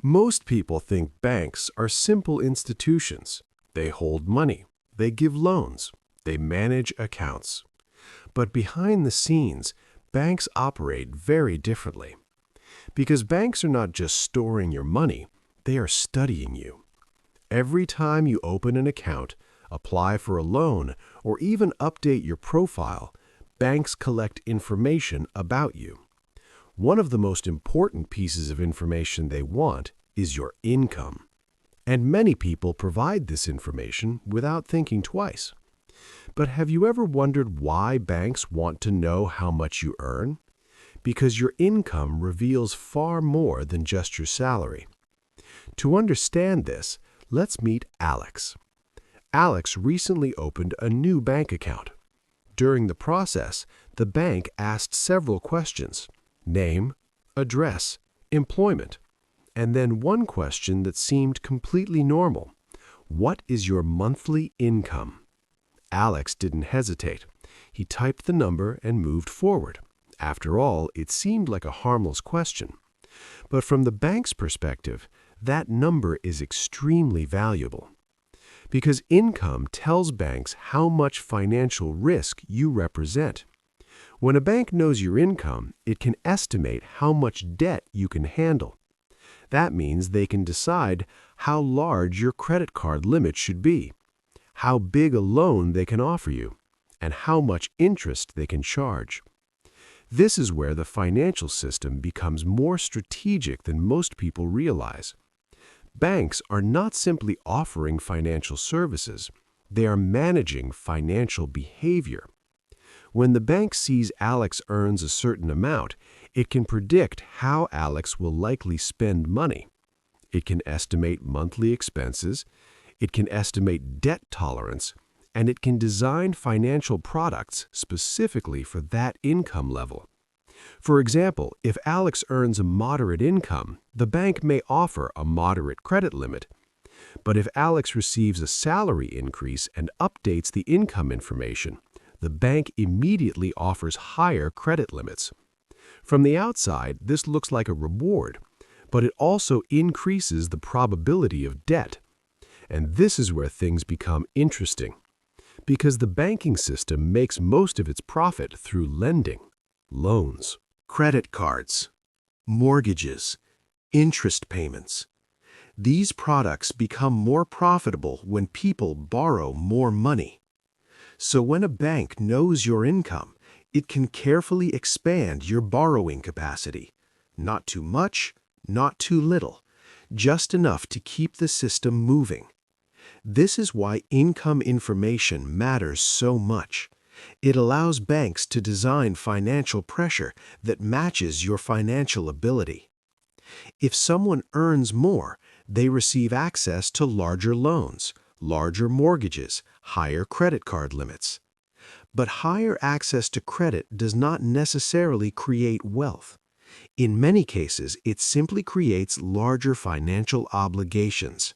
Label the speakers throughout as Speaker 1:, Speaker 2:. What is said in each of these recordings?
Speaker 1: Most people think banks are simple institutions. They hold money, they give loans, they manage accounts. But behind the scenes, banks operate very differently. Because banks are not just storing your money, they are studying you. Every time you open an account, apply for a loan, or even update your profile, banks collect information about you. One of the most important pieces of information they want is your income. And many people provide this information without thinking twice. But have you ever wondered why banks want to know how much you earn? Because your income reveals far more than just your salary. To understand this, let's meet Alex. Alex recently opened a new bank account. During the process, the bank asked several questions: name, address, employment, and then one question that seemed completely normal: what is your monthly income? Alex didn't hesitate. He typed the number and moved forward. After all, it seemed like a harmless question. But from the bank's perspective, that number is extremely valuable. Because income tells banks how much financial risk you represent. When a bank knows your income, it can estimate how much debt you can handle. That means they can decide how large your credit card limit should be, how big a loan they can offer you, and how much interest they can charge. This is where the financial system becomes more strategic than most people realize. Banks are not simply offering financial services, they are managing financial behavior. When the bank sees Alex earns a certain amount, it can predict how Alex will likely spend money. It can estimate monthly expenses, it can estimate debt tolerance, and it can design financial products specifically for that income level. For example, if Alex earns a moderate income, the bank may offer a moderate credit limit. But if Alex receives a salary increase and updates the income information, the bank immediately offers higher credit limits. From the outside, this looks like a reward, but it also increases the probability of debt. And this is where things become interesting. Because the banking system makes most of its profit through lending, loans, credit cards, mortgages, interest payments. These products become more profitable when people borrow more money. So when a bank knows your income, it can carefully expand your borrowing capacity. Not too much, not too little, just enough to keep the system moving. This is why income information matters so much. It allows banks to design financial pressure that matches your financial ability. If someone earns more, they receive access to larger loans, larger mortgages, higher credit card limits. But higher access to credit does not necessarily create wealth. In many cases, it simply creates larger financial obligations.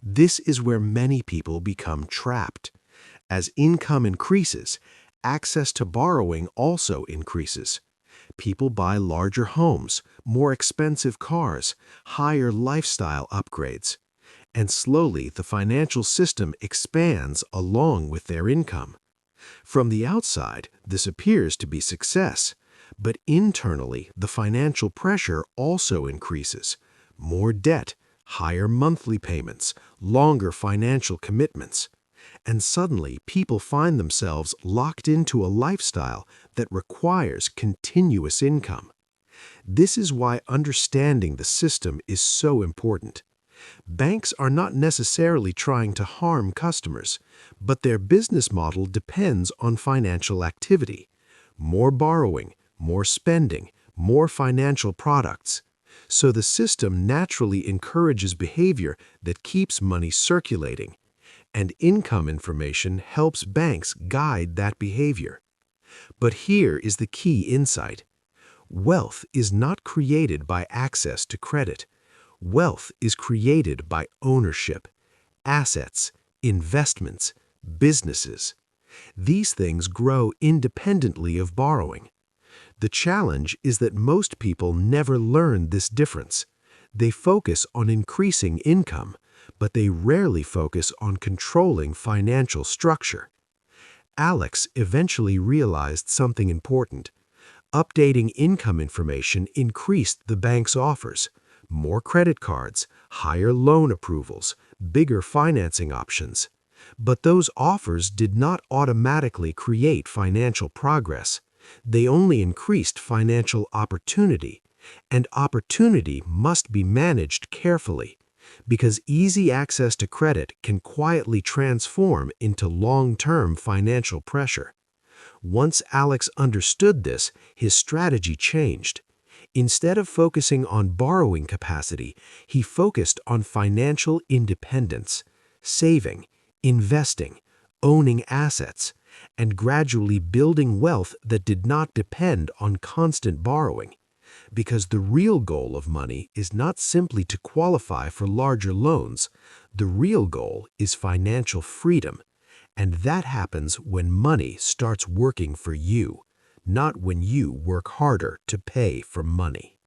Speaker 1: This is where many people become trapped. As income increases, access to borrowing also increases. People buy larger homes, more expensive cars, higher lifestyle upgrades. And slowly, the financial system expands along with their income. From the outside, this appears to be success, but internally, the financial pressure also increases. More debt, higher monthly payments, longer financial commitments. And suddenly, people find themselves locked into a lifestyle that requires continuous income. This is why understanding the system is so important. Banks are not necessarily trying to harm customers, but their business model depends on financial activity. More borrowing, more spending, more financial products. So the system naturally encourages behavior that keeps money circulating, and income information helps banks guide that behavior. But here is the key insight. Wealth is not created by access to credit. Wealth is created by ownership, assets, investments, businesses. These things grow independently of borrowing. The challenge is that most people never learn this difference. They focus on increasing income, but they rarely focus on controlling financial structure. Alex eventually realized something important. Updating income information increased the bank's offers. More credit cards, higher loan approvals, bigger financing options. But those offers did not automatically create financial progress. They only increased financial opportunity. And opportunity must be managed carefully, because easy access to credit can quietly transform into long-term financial pressure. Once Alex understood this, his strategy changed. Instead of focusing on borrowing capacity, he focused on financial independence, saving, investing, owning assets, and gradually building wealth that did not depend on constant borrowing. Because the real goal of money is not simply to qualify for larger loans. The real goal is financial freedom. And that happens when money starts working for you, not when you work harder to pay for money.